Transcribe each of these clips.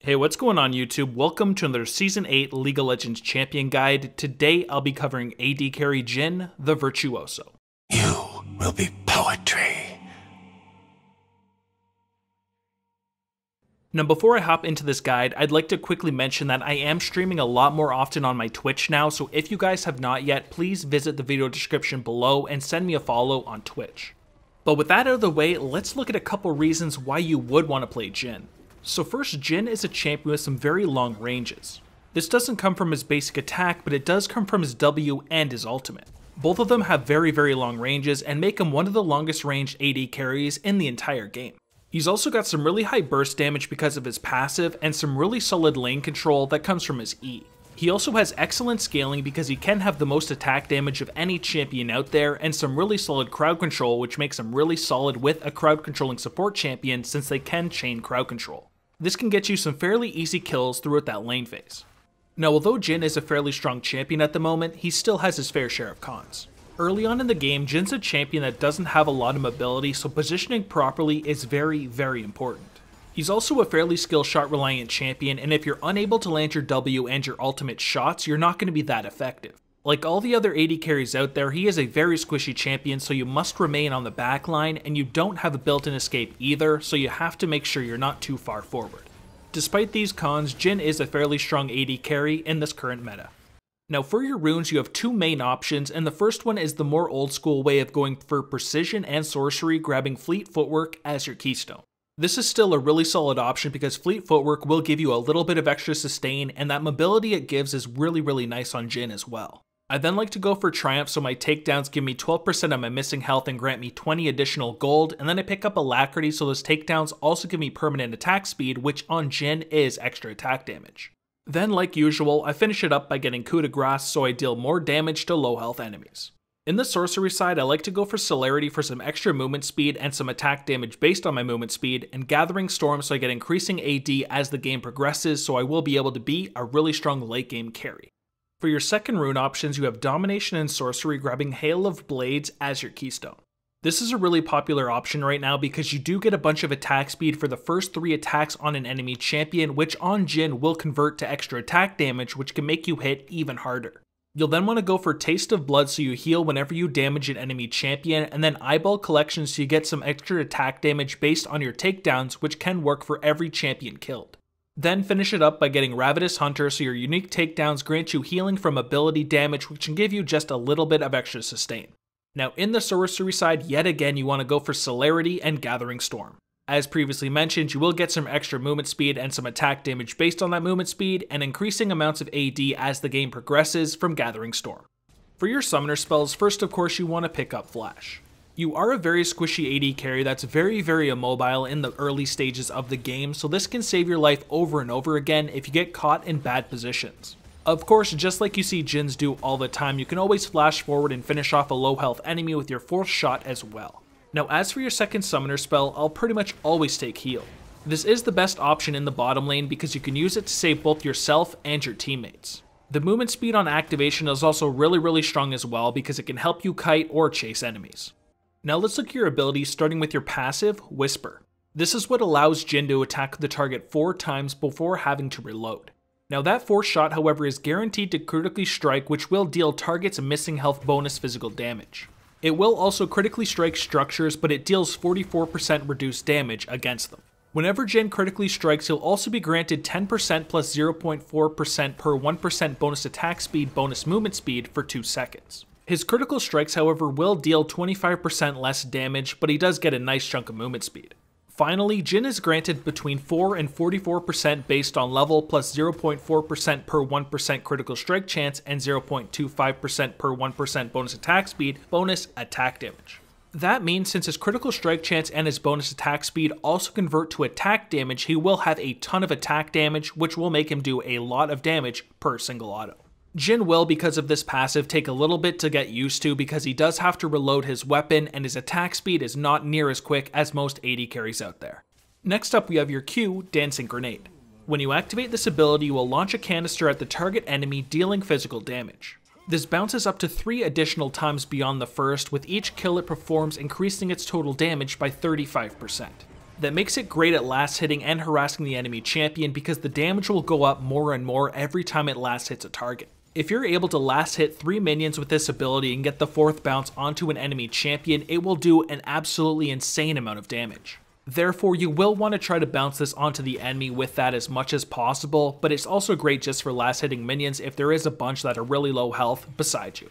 Hey, what's going on YouTube? Welcome to another Season 8 League of Legends Champion Guide. Today I'll be covering AD carry Jhin, the Virtuoso. You will be poetry. Now before I hop into this guide, I'd like to quickly mention that I am streaming a lot more often on my Twitch now, so if you guys have not yet, please visit the video description below and send me a follow on Twitch. But with that out of the way, let's look at a couple reasons why you would want to play Jhin. So first, Jhin is a champion with some very long ranges. This doesn't come from his basic attack, but it does come from his W and his ultimate. Both of them have very long ranges and make him one of the longest ranged AD carries in the entire game. He's also got some really high burst damage because of his passive and some really solid lane control that comes from his E. He also has excellent scaling because he can have the most attack damage of any champion out there and some really solid crowd control, which makes him really solid with a crowd controlling support champion since they can chain crowd control. This can get you some fairly easy kills throughout that lane phase. Now, although Jhin is a fairly strong champion at the moment, he still has his fair share of cons. Early on in the game, Jhin's a champion that doesn't have a lot of mobility, so positioning properly is very important. He's also a fairly skill shot reliant champion, and if you're unable to land your W and your ultimate shots, you're not going to be that effective. Like all the other AD carries out there, he is a very squishy champion, so you must remain on the back line, and you don't have a built-in escape either, so you have to make sure you're not too far forward. Despite these cons, Jhin is a fairly strong AD carry in this current meta. Now for your runes, you have two main options, and the first one is the more old school way of going for precision and sorcery, grabbing Fleet Footwork as your keystone. This is still a really solid option because Fleet Footwork will give you a little bit of extra sustain, and that mobility it gives is really nice on Jhin as well. I then like to go for Triumph, so my takedowns give me 12% of my missing health and grant me 20 additional gold, and then I pick up Alacrity, so those takedowns also give me permanent attack speed, which on Jhin is extra attack damage. Then, like usual, I finish it up by getting Coup de Grace, so I deal more damage to low health enemies. In the sorcery side, I like to go for Celerity for some extra movement speed and some attack damage based on my movement speed, and Gathering Storm so I get increasing AD as the game progresses, so I will be able to be a really strong late game carry. For your second rune options, you have Domination and Sorcery, grabbing Hail of Blades as your keystone. This is a really popular option right now because you do get a bunch of attack speed for the first 3 attacks on an enemy champion, which on Jhin will convert to extra attack damage, which can make you hit even harder. You'll then want to go for Taste of Blood so you heal whenever you damage an enemy champion, and then Eyeball Collection so you get some extra attack damage based on your takedowns, which can work for every champion killed. Then finish it up by getting Ravenous Hunter so your unique takedowns grant you healing from ability damage, which can give you just a little bit of extra sustain. Now in the sorcery side, yet again you want to go for Celerity and Gathering Storm. As previously mentioned, you will get some extra movement speed and some attack damage based on that movement speed, and increasing amounts of AD as the game progresses from Gathering Storm. For your summoner spells, first of course you want to pick up Flash. You are a very squishy AD carry that's very immobile in the early stages of the game, so this can save your life over and over again if you get caught in bad positions. Of course, just like you see Jhins do all the time, you can always flash forward and finish off a low health enemy with your 4th shot as well. Now as for your second summoner spell, I'll pretty much always take heal. This is the best option in the bottom lane because you can use it to save both yourself and your teammates. The movement speed on activation is also really strong as well because it can help you kite or chase enemies. Now let's look at your abilities, starting with your passive, Whisper. This is what allows Jhin to attack the target 4 times before having to reload. Now that 4th shot, however, is guaranteed to critically strike, which will deal targets a missing health bonus physical damage. It will also critically strike structures, but it deals 44% reduced damage against them. Whenever Jhin critically strikes, he'll also be granted 10% plus 0.4% per 1% bonus attack speed bonus movement speed for 2 seconds. His critical strikes, however, will deal 25% less damage, but he does get a nice chunk of movement speed. Finally, Jhin is granted between 4 and 44% based on level, plus 0.4% per 1% critical strike chance and 0.25% per 1% bonus attack speed bonus attack damage. That means since his critical strike chance and his bonus attack speed also convert to attack damage, he will have a ton of attack damage, which will make him do a lot of damage per single auto. Jhin will, because of this passive, take a little bit to get used to because he does have to reload his weapon and his attack speed is not near as quick as most AD carries out there. Next up we have your Q, Dancing Grenade. When you activate this ability, you will launch a canister at the target enemy, dealing physical damage. This bounces up to 3 additional times beyond the first, with each kill it performs increasing its total damage by 35%. that makes it great at last hitting and harassing the enemy champion because the damage will go up more and more every time it last hits a target. If you're able to last hit 3 minions with this ability and get the 4th bounce onto an enemy champion, it will do an absolutely insane amount of damage. Therefore, you will want to try to bounce this onto the enemy with that as much as possible, but it's also great just for last hitting minions if there is a bunch that are really low health beside you.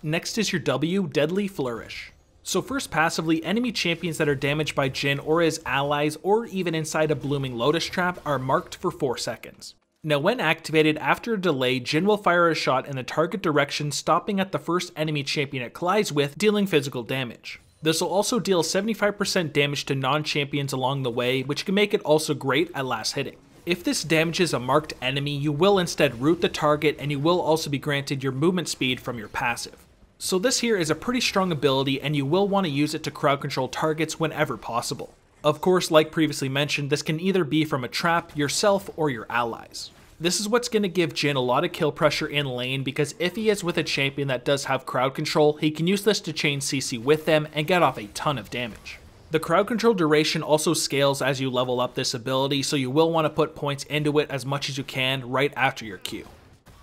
Next is your W, Deadly Flourish. So first passively, enemy champions that are damaged by Jhin or his allies or even inside a blooming Lotus Trap are marked for 4 seconds. Now when activated after a delay, Jhin will fire a shot in the target direction, stopping at the first enemy champion it collides with, dealing physical damage. This will also deal 75% damage to non-champions along the way, which can make it also great at last hitting. If this damages a marked enemy, you will instead root the target and you will also be granted your movement speed from your passive. So this here is a pretty strong ability and you will want to use it to crowd control targets whenever possible. Of course, like previously mentioned, this can either be from a trap, yourself, or your allies. This is what's going to give Jhin a lot of kill pressure in lane because if he is with a champion that does have crowd control, he can use this to chain CC with them and get off a ton of damage. The crowd control duration also scales as you level up this ability, so you will want to put points into it as much as you can right after your Q.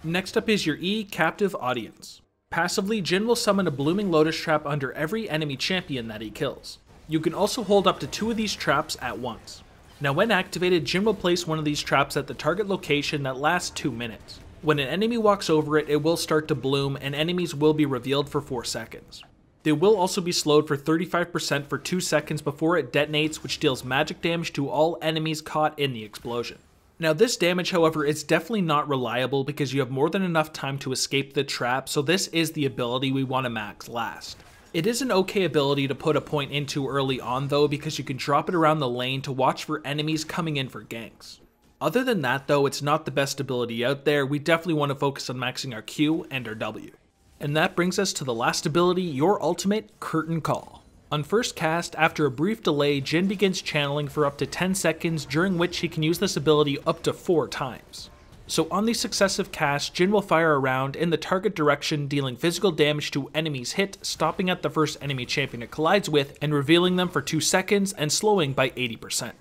Next up is your E, Captive Audience. Passively, Jhin will summon a blooming Lotus Trap under every enemy champion that he kills. You can also hold up to 2 of these traps at once. Now when activated, Jhin will place one of these traps at the target location that lasts 2 minutes. When an enemy walks over it, it will start to bloom and enemies will be revealed for 4 seconds. They will also be slowed for 35% for 2 seconds before it detonates, which deals magic damage to all enemies caught in the explosion. Now this damage, however, is definitely not reliable because you have more than enough time to escape the trap, so this is the ability we want to max last. It is an okay ability to put a point into early on though because you can drop it around the lane to watch for enemies coming in for ganks. Other than that though, it's not the best ability out there. We definitely want to focus on maxing our Q and our W. And that brings us to the last ability, your ultimate, Curtain Call. On first cast, after a brief delay, Jhin begins channeling for up to 10 seconds, during which he can use this ability up to 4 times. So on these successive casts, Jhin will fire a round in the target direction, dealing physical damage to enemies hit, stopping at the first enemy champion it collides with, and revealing them for 2 seconds and slowing by 80%.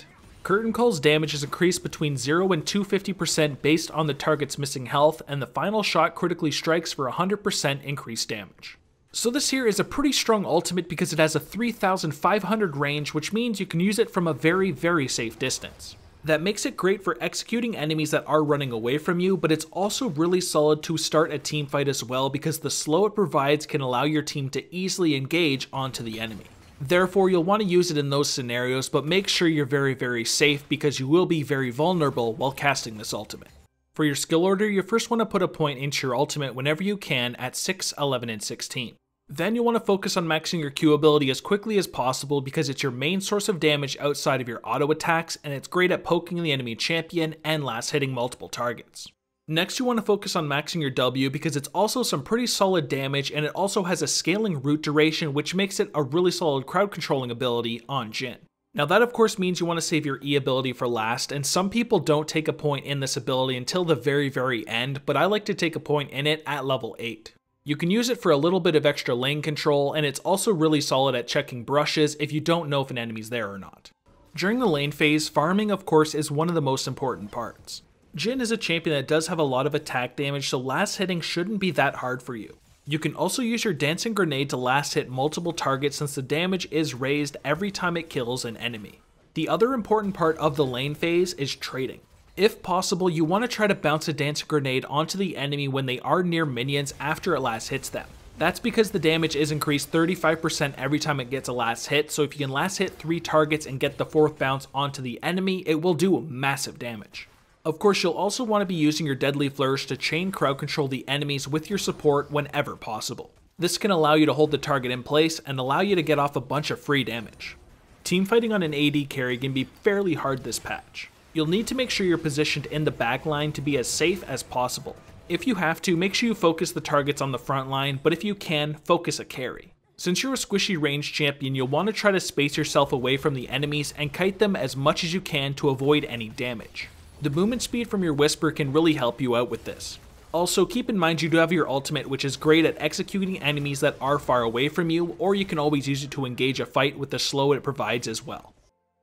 Curtain Call's damage is increased between 0 and 250% based on the target's missing health, and the final shot critically strikes for 100% increased damage. So this here is a pretty strong ultimate because it has a 3500 range, which means you can use it from a very safe distance. That makes it great for executing enemies that are running away from you, but it's also really solid to start a team fight as well because the slow it provides can allow your team to easily engage onto the enemy. Therefore, you'll want to use it in those scenarios, but make sure you're very safe because you will be very vulnerable while casting this ultimate. For your skill order, you first want to put a point into your ultimate whenever you can at 6, 11, and 16. Then you'll want to focus on maxing your Q ability as quickly as possible because it's your main source of damage outside of your auto attacks and it's great at poking the enemy champion and last hitting multiple targets. Next you want to focus on maxing your W because it's also some pretty solid damage and it also has a scaling root duration which makes it a really solid crowd controlling ability on Jhin. Now that of course means you want to save your E ability for last, and some people don't take a point in this ability until the very end, but I like to take a point in it at level 8. You can use it for a little bit of extra lane control, and it's also really solid at checking brushes if you don't know if an enemy's there or not. During the lane phase, farming of course is one of the most important parts. Jhin is a champion that does have a lot of attack damage, so last hitting shouldn't be that hard for you. You can also use your dancing grenade to last hit multiple targets since the damage is raised every time it kills an enemy. The other important part of the lane phase is trading. If possible, you want to try to bounce a dancing grenade onto the enemy when they are near minions after it last hits them. That's because the damage is increased 35% every time it gets a last hit, so if you can last hit 3 targets and get the 4th bounce onto the enemy, it will do massive damage. Of course, you'll also want to be using your Deadly Flourish to chain crowd control the enemies with your support whenever possible. This can allow you to hold the target in place and allow you to get off a bunch of free damage. Teamfighting on an AD carry can be fairly hard this patch. You'll need to make sure you're positioned in the back line to be as safe as possible. If you have to, make sure you focus the targets on the front line, but if you can, focus a carry. Since you're a squishy ranged champion, you'll want to try to space yourself away from the enemies and kite them as much as you can to avoid any damage. The movement speed from your Whisper can really help you out with this. Also, keep in mind you do have your ultimate, which is great at executing enemies that are far away from you, or you can always use it to engage a fight with the slow it provides as well.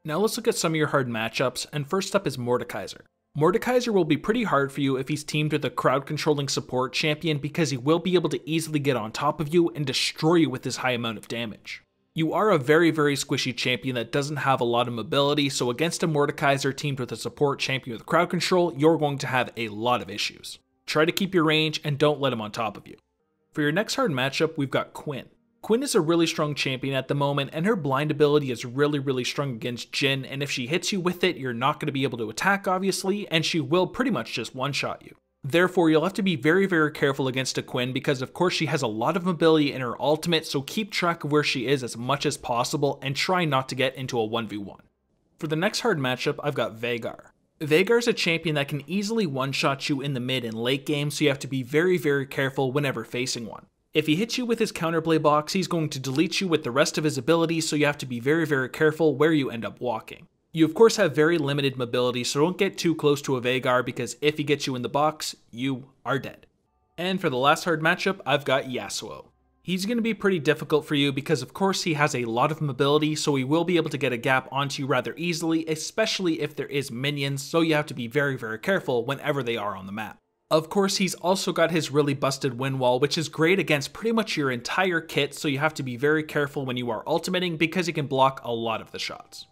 Now let's look at some of your hard matchups, and first up is Mordekaiser. Mordekaiser will be pretty hard for you if he's teamed with a crowd controlling support champion because he will be able to easily get on top of you and destroy you with his high amount of damage. You are a very squishy champion that doesn't have a lot of mobility, so against a Mordekaiser teamed with a support champion with crowd control, you're going to have a lot of issues. Try to keep your range and don't let him on top of you. For your next hard matchup, we've got Quinn. Quinn is a really strong champion at the moment, and her blind ability is really strong against Jhin, and if she hits you with it, you're not going to be able to attack obviously, and she will pretty much just one-shot you. Therefore, you'll have to be very careful against a Quinn because of course she has a lot of mobility in her ultimate, so keep track of where she is as much as possible and try not to get into a 1v1. For the next hard matchup, I've got Veigar. Veigar is a champion that can easily one-shot you in the mid and late game, so you have to be very careful whenever facing one. If he hits you with his counterplay box, he's going to delete you with the rest of his abilities, so you have to be very careful where you end up walking. You of course have very limited mobility, so don't get too close to a Veigar because if he gets you in the box, you are dead. And for the last hard matchup, I've got Yasuo. He's going to be pretty difficult for you because of course he has a lot of mobility, so he will be able to get a gap onto you rather easily, especially if there is minions, so you have to be very careful whenever they are on the map. Of course, he's also got his really busted wind wall, which is great against pretty much your entire kit, so you have to be very careful when you are ultimating because he can block a lot of the shots.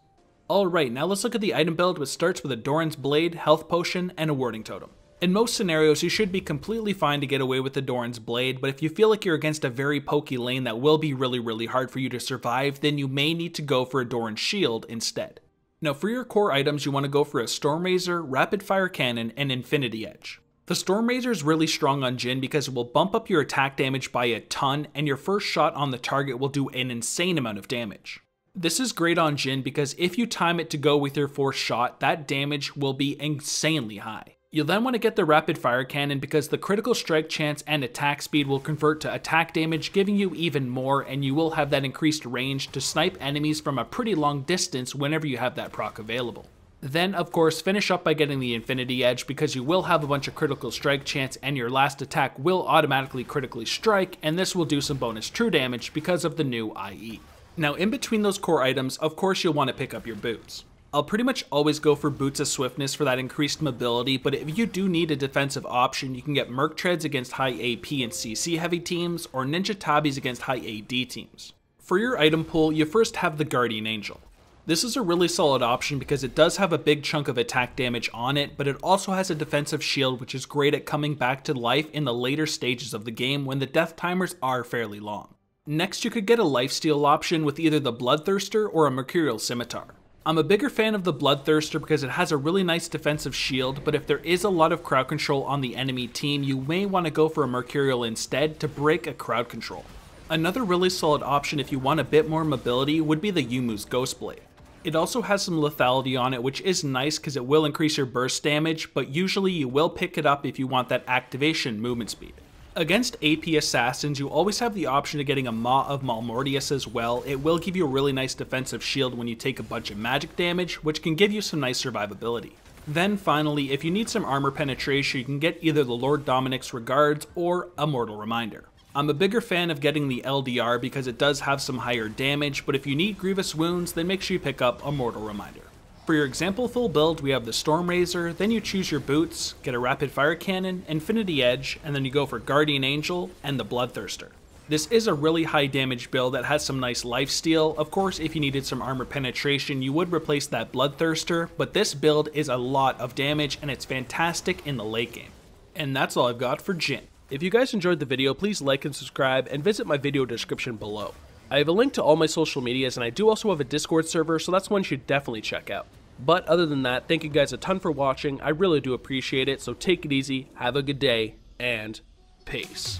Alright, now let's look at the item build, which starts with a Doran's Blade, Health Potion, and a Warding Totem. In most scenarios, you should be completely fine to get away with the Doran's Blade, but if you feel like you're against a very pokey lane that will be really hard for you to survive, then you may need to go for a Doran's Shield instead. Now for your core items, you want to go for a Storm Razor, Rapid Fire Cannon, and Infinity Edge. The Storm Razor is really strong on Jhin because it will bump up your attack damage by a ton, and your first shot on the target will do an insane amount of damage. This is great on Jhin because if you time it to go with your fourth shot, that damage will be insanely high. You'll then want to get the Rapid Fire Cannon because the critical strike chance and attack speed will convert to attack damage, giving you even more, and you will have that increased range to snipe enemies from a pretty long distance whenever you have that proc available. Then, of course, finish up by getting the Infinity Edge because you will have a bunch of critical strike chance and your last attack will automatically critically strike, and this will do some bonus true damage because of the new IE. Now in between those core items, of course you'll want to pick up your boots. I'll pretty much always go for Boots of Swiftness for that increased mobility, but if you do need a defensive option, you can get Merc Treads against high AP and CC heavy teams, or Ninja Tabis against high AD teams. For your item pool, you first have the Guardian Angel. This is a really solid option because it does have a big chunk of attack damage on it, but it also has a defensive shield which is great at coming back to life in the later stages of the game when the death timers are fairly long. Next, you could get a lifesteal option with either the Bloodthirster or a Mercurial Scimitar. I'm a bigger fan of the Bloodthirster because it has a really nice defensive shield, but if there is a lot of crowd control on the enemy team, you may want to go for a Mercurial instead to break a crowd control. Another really solid option if you want a bit more mobility would be the Yumu's Ghostblade. It also has some lethality on it, which is nice because it will increase your burst damage, but usually you will pick it up if you want that activation movement speed. Against AP assassins, you always have the option of getting a Maw of Malmortius as well. It will give you a really nice defensive shield when you take a bunch of magic damage, which can give you some nice survivability. Then finally, if you need some armor penetration, you can get either the Lord Dominic's Regards or a Mortal Reminder. I'm a bigger fan of getting the LDR because it does have some higher damage, but if you need grievous wounds, then make sure you pick up a Mortal Reminder. For your example full build, we have the Storm Razor, then you choose your boots, get a Rapid Fire Cannon, Infinity Edge, and then you go for Guardian Angel and the Bloodthirster. This is a really high damage build that has some nice lifesteal. Of course, if you needed some armor penetration, you would replace that Bloodthirster, but this build is a lot of damage and it's fantastic in the late game. And that's all I've got for Jhin. If you guys enjoyed the video, please like and subscribe and visit my video description below. I have a link to all my social medias, and I do also have a Discord server, so that's one you should definitely check out. But other than that, thank you guys a ton for watching. I really do appreciate it, so take it easy, have a good day, and peace.